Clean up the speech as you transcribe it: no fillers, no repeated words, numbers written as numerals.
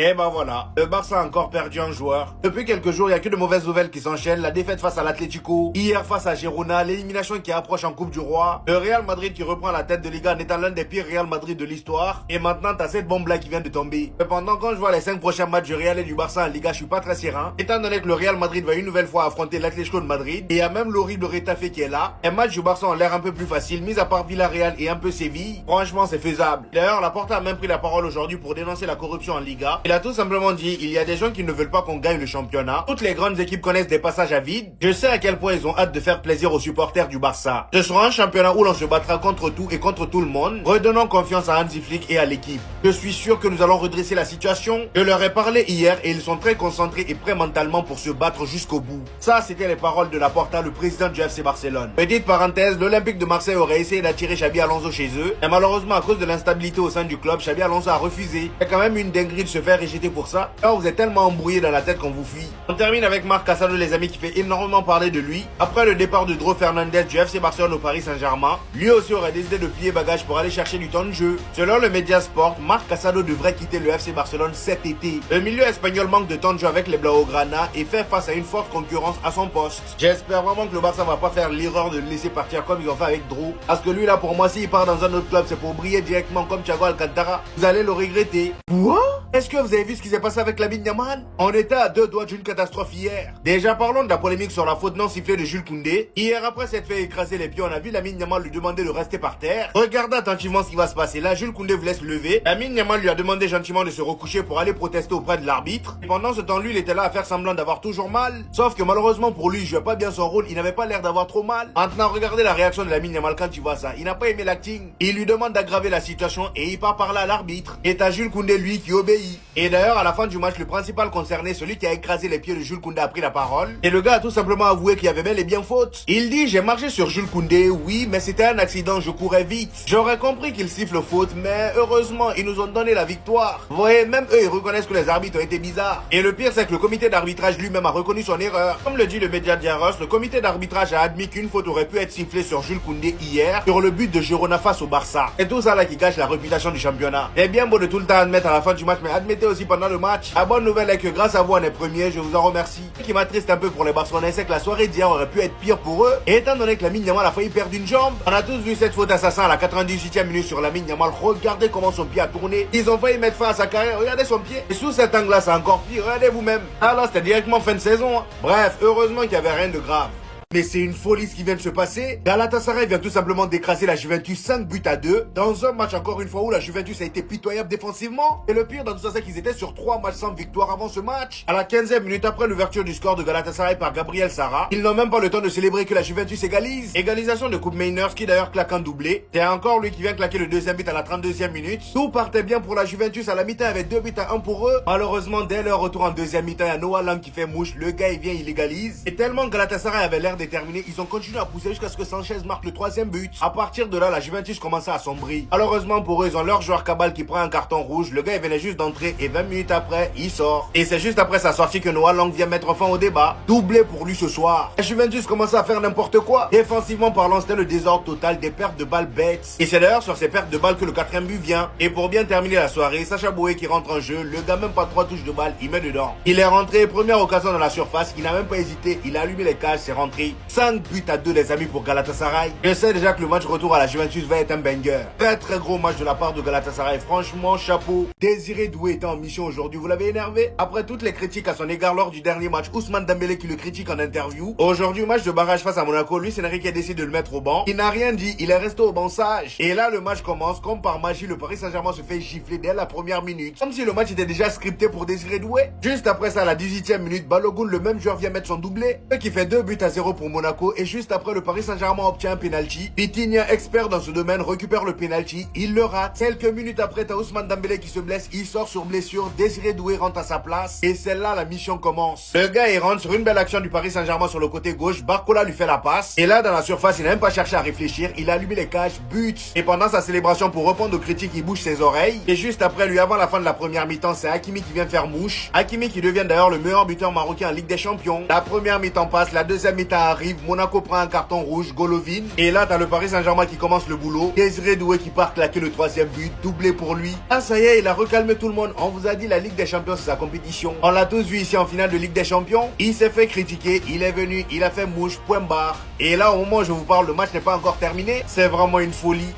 Et ben voilà, le Barça a encore perdu un joueur. Depuis quelques jours, il n'y a que de mauvaises nouvelles qui s'enchaînent. La défaite face à l'Atlético, hier face à Girona, l'élimination qui approche en Coupe du Roi, le Real Madrid qui reprend la tête de Liga en étant l'un des pires Real Madrid de l'histoire. Et maintenant, t'as cette bombe-là qui vient de tomber. Cependant, quand je vois les 5 prochains matchs du Real et du Barça en Liga, je suis pas très serein. Étant donné que le Real Madrid va une nouvelle fois affronter l'Atlético de Madrid, et il y a même l'horrible Retafe qui est là. Un match du Barça a l'air un peu plus facile, mis à part Villarreal et un peu Séville. Franchement, c'est faisable. D'ailleurs, Laporta a même pris la parole aujourd'hui pour dénoncer la corruption en Liga. Il a tout simplement dit, il y a des gens qui ne veulent pas qu'on gagne le championnat. Toutes les grandes équipes connaissent des passages à vide. Je sais à quel point ils ont hâte de faire plaisir aux supporters du Barça. Ce sera un championnat où l'on se battra contre tout et contre tout le monde. Redonnons confiance à Hansi Flick et à l'équipe. Je suis sûr que nous allons redresser la situation. Je leur ai parlé hier et ils sont très concentrés et prêts mentalement pour se battre jusqu'au bout. Ça, c'était les paroles de Laporta, le président du FC Barcelone. Petite parenthèse, l'Olympique de Marseille aurait essayé d'attirer Xabi Alonso chez eux. Et malheureusement, à cause de l'instabilité au sein du club, Xabi Alonso a refusé. C'est quand même une dinguerie de se faire rejeter pour ça. Alors vous êtes tellement embrouillé dans la tête qu'on vous fuit. On termine avec Marc Casado, les amis, qui fait énormément parler de lui. Après le départ de Dro Fernandez du FC Barcelone au Paris Saint-Germain, lui aussi aurait décidé de plier bagage pour aller chercher du temps de jeu. Selon le Média Sport, Marc Casado devrait quitter le FC Barcelone cet été. Le milieu espagnol manque de temps de jeu avec les Blaugrana et fait face à une forte concurrence à son poste. J'espère vraiment que le Barça va pas faire l'erreur de le laisser partir comme ils ont fait avec Dro. Parce que lui là, pour moi, s'il part dans un autre club, c'est pour briller directement comme Thiago Alcantara. Vous allez le regretter. Quoi? Est-ce que vous avez vu ce qui s'est passé avec Lamine Yamal? On était à 2 doigts d'une catastrophe hier. Déjà parlons de la polémique sur la faute non sifflée de Jules Koundé. Hier, après s'être fait écraser les pieds, on a vu Lamine Yamal lui demander de rester par terre. Regardez attentivement ce qui va se passer. Là, Jules Koundé voulait se lever. Lamine Yamal lui a demandé gentiment de se recoucher pour aller protester auprès de l'arbitre. Et pendant ce temps, lui, il était là à faire semblant d'avoir toujours mal. Sauf que malheureusement pour lui, il jouait pas bien son rôle. Il n'avait pas l'air d'avoir trop mal. Maintenant, regardez la réaction de Lamine Yamal quand il voit ça. Il n'a pas aimé l'acting. Il lui demande d'aggraver la situation et il part par là à l'arbitre. Et t'as Jules Koundé, lui, qui obéit. Et d'ailleurs, à la fin du match, le principal concerné, celui qui a écrasé les pieds de Jules Koundé, a pris la parole. Et le gars a tout simplement avoué qu'il y avait bel et bien faute. Il dit, j'ai marché sur Jules Koundé, oui, mais c'était un accident, je courais vite. J'aurais compris qu'il siffle faute, mais heureusement, ils nous ont donné la victoire. Vous voyez, même eux, ils reconnaissent que les arbitres ont été bizarres. Et le pire, c'est que le comité d'arbitrage lui-même a reconnu son erreur. Comme le dit le média Diaros, le comité d'arbitrage a admis qu'une faute aurait pu être sifflée sur Jules Koundé hier, sur le but de Girona face au Barça. Et tout ça là qui gâche la réputation du championnat. C'est bien beau de tout le temps admettre à la fin du match, mais admettez aussi pendant le match. La bonne nouvelle est que grâce à vous, on est premier, je vous en remercie. Ce qui m'attriste un peu pour les Barcelonais, c'est que la soirée d'hier aurait pu être pire pour eux. Et étant donné que Lamine Yamal a failli perdre une jambe, on a tous vu cette faute assassin à la 98e minute sur Lamine Yamal. Regardez comment son pied a tourné. Ils ont failli mettre fin à sa carrière. Regardez son pied. Et sous cet angle-là, c'est encore pire. Regardez vous-même. Ah là, c'était directement fin de saison. Bref, heureusement qu'il n'y avait rien de grave. Mais c'est une folie ce qui vient de se passer. Galatasaray vient tout simplement d'écraser la Juventus 5-2 dans un match encore une fois où la Juventus a été pitoyable défensivement. Et le pire dans tout ça, c'est qu'ils étaient sur 3 matchs sans victoire avant ce match. À la 15e minute après l'ouverture du score de Galatasaray par Gabriel Sara, ils n'ont même pas le temps de célébrer que la Juventus égalise. Égalisation de Coupe Mainers qui d'ailleurs claque un doublé. C'est encore lui qui vient claquer le deuxième but à la 32e minute. Tout partait bien pour la Juventus à la mi-temps avec 2-1 pour eux. Malheureusement, dès leur retour en deuxième mi-temps, il y a Noah Lang qui fait mouche. Le gars il vient, il égalise. Et tellement Galatasaray avait l'air déterminé, ils ont continué à pousser jusqu'à ce que Sanchez marque le 3e but. À partir de là, la Juventus commençait à sombrer. Malheureusement pour eux, ils ont leur joueur Cabal qui prend un carton rouge. Le gars il venait juste d'entrer et 20 minutes après, il sort. Et c'est juste après sa sortie que Noah Lang vient mettre fin au débat. Doublé pour lui ce soir. La Juventus commençait à faire n'importe quoi. Défensivement parlant, c'était le désordre total, des pertes de balles bêtes. Et c'est d'ailleurs sur ces pertes de balles que le 4e but vient. Et pour bien terminer la soirée, Sacha Boey qui rentre en jeu, le gars même pas 3 touches de balle, il met dedans. Il est rentré, première occasion dans la surface, il n'a même pas hésité, il a allumé les cages, c'est rentré. 5-2 les amis pour Galatasaray. Je sais déjà que le match retour à la Juventus va être un banger. Très gros match de la part de Galatasaray. Franchement, chapeau. Désiré Doué était en mission aujourd'hui. Vous l'avez énervé? Après toutes les critiques à son égard lors du dernier match, Ousmane Dembélé qui le critique en interview. Aujourd'hui, match de barrage face à Monaco. Luis Enrique a décidé de le mettre au banc. Il n'a rien dit. Il est resté au banc sage. Et là, le match commence. Comme par magie, le Paris Saint-Germain se fait gifler dès la première minute. Comme si le match était déjà scripté pour Désiré Doué. Juste après ça, à la 18e minute, Balogun, le même joueur, vient mettre son doublé. Qui fait 2-0 pour Monaco. Et juste après, le Paris Saint-Germain obtient un penalty. Vitinha, expert dans ce domaine, récupère le penalty. Il le rate. Quelques minutes après, t'as Ousmane Dembélé qui se blesse. Il sort sur blessure. Désiré Doué rentre à sa place. Et c'est là la mission commence. Le gars, il rentre sur une belle action du Paris Saint-Germain sur le côté gauche. Barcola lui fait la passe. Et là, dans la surface, il n'a même pas cherché à réfléchir. Il a allumé les cages, but. Et pendant sa célébration, pour répondre aux critiques, il bouge ses oreilles. Et juste après lui, avant la fin de la première mi-temps, c'est Hakimi qui vient faire mouche. Hakimi qui devient d'ailleurs le meilleur buteur marocain en Ligue des Champions. La première mi-temps passe, la deuxième mi-temps arrive, Monaco prend un carton rouge, Golovin. Et là, t'as le Paris Saint-Germain qui commence le boulot. Désiré Doué qui part claquer le 3e but, doublé pour lui. Ah ça y est, il a recalmé tout le monde. On vous a dit la Ligue des Champions c'est sa compétition. On l'a tous vu ici en finale de Ligue des Champions. Il s'est fait critiquer, il est venu, il a fait mouche, point barre. Et là au moment où je vous parle, le match n'est pas encore terminé. C'est vraiment une folie.